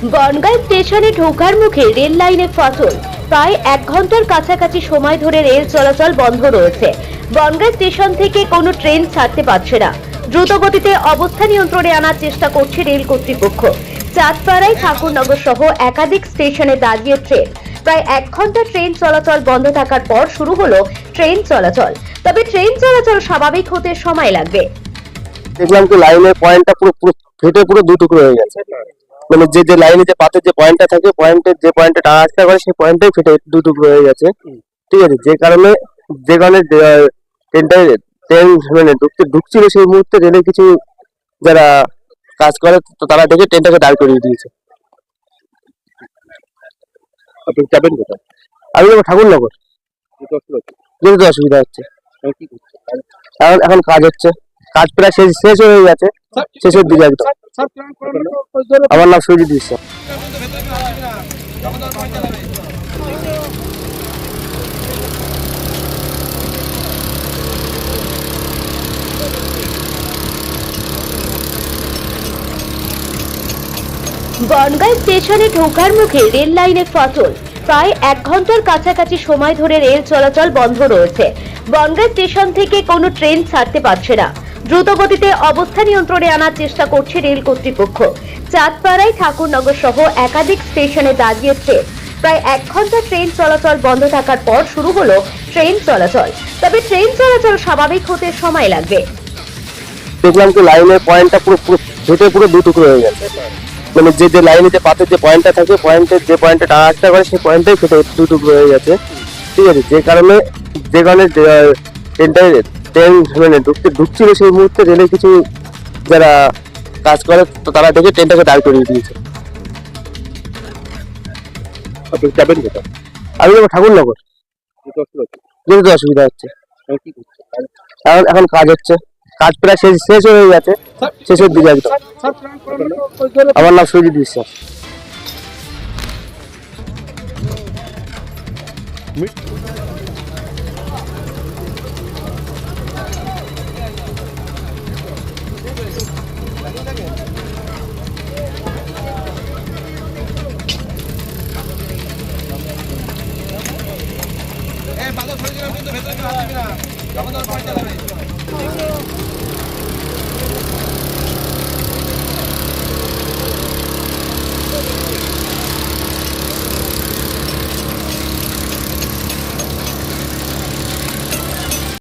বনগাঁ স্টেশনে ঢোকার মুখে রেল লাইনে ফাটল। প্রায় 1 ঘন্টার কাছাকাছি সময় ধরে রেল চলাচল বন্ধ রয়েছে। বনগাঁ স্টেশন থেকে কোনো ট্রেন ছাড়তে পারছে না। দ্রুত গতিতে অবস্থা নিয়ন্ত্রণে আনার চেষ্টা করছে রেল কর্তৃপক্ষ। চাঁদপাড়ায় ঠাকুরনগর সহ একাধিক স্টেশনে দাঁড়িয়ে ট্রেন। প্রায় 1 ঘন্টা ট্রেন চলাচল বন্ধ থাকার পর শুরু হলো ট্রেন চলাচল। তবে ট্রেন চলাচল স্বাভাবিক হতে সময় লাগবে। দেখলাম কি লাইনের পয়েন্টটা পুরো পুরো ফেটে পুরো দু টুকরো হয়ে গেছে। মানে যে লাইনে যে পাতে যে পয়েন্টটা থাকে, পয়েন্টের যে পয়েন্টে টানা আসতে করে সেই পয়েন্টটাই ফেটে দু টুকরো হয়ে গেছে। ঠিক আছে, যে কারণে ট্রেন মানে ঢুকছিল সেই মুহূর্তে রেলের কিছু যারা কাজ করে তো তারা দেখে ট্রেনটাকে দাঁড় করিয়ে দিয়েছে। আপনি যাবেন কোথায়? আমি যাবো ঠাকুরনগর, যেতে অসুবিধা হচ্ছে। এখন কাজ হচ্ছে, কাজ প্রায় শেষ হয়ে গেছে, শেষের দিকে একদম। আমার নাম সুজিত বিশ্বাস। বনগাঁ স্টেশনে ঢোকার মুখে রেল লাইনে ফাটল। প্রায় 1 ঘন্টার কাছাকাছি সময় ধরে রেল চলাচল বন্ধ রয়েছে। বনগাঁ স্টেশন থেকে কোনো ট্রেন ছাড়তে পারছে না। দ্রুত গতিতে অবস্থা নিয়ন্ত্রণে আনার চেষ্টা করছে রেল কর্তৃপক্ষ। চাঁদপাড়ায় ঠাকুরনগর সহ একাধিক স্টেশনে দাঁড়িয়ে ট্রেন। প্রায় 1 ঘন্টা ট্রেন চলাচল বন্ধ থাকার পর শুরু হলো ট্রেন চলাচল। তবে ট্রেন চলাচল স্বাভাবিক হতে সময় লাগবে। দেখলাম কি লাইনের পয়েন্টটা পুরো পুরো ফেটে পুরো দু টুকরো হয়ে গেছে। মানে যে লাইনে যে পাতে যে পয়েন্টটা থাকে, পয়েন্টের যে পয়েন্টে টানা আসতে করে সেই পয়েন্টটাই ফেটে দু টুকরো হয়ে গেছে। ঠিক আছে, যে কারণে ট্রেন মানে ঢুকছিল সেই মুহূর্তে রেলের কিছু যারা কাজ করে তো তারা দেখে ট্রেনটাকে দাঁড় করিয়ে দিয়েছে। আপনি যাবেন কোথায়? আমি যাবো ঠাকুরনগর, যেতে অসুবিধা হচ্ছে। এখন কাজ হচ্ছে, কাজ প্রায় শেষ হয়ে গেছে, শেষের দিকে একদম। আমার নাম সুজিত বিশ্বাস।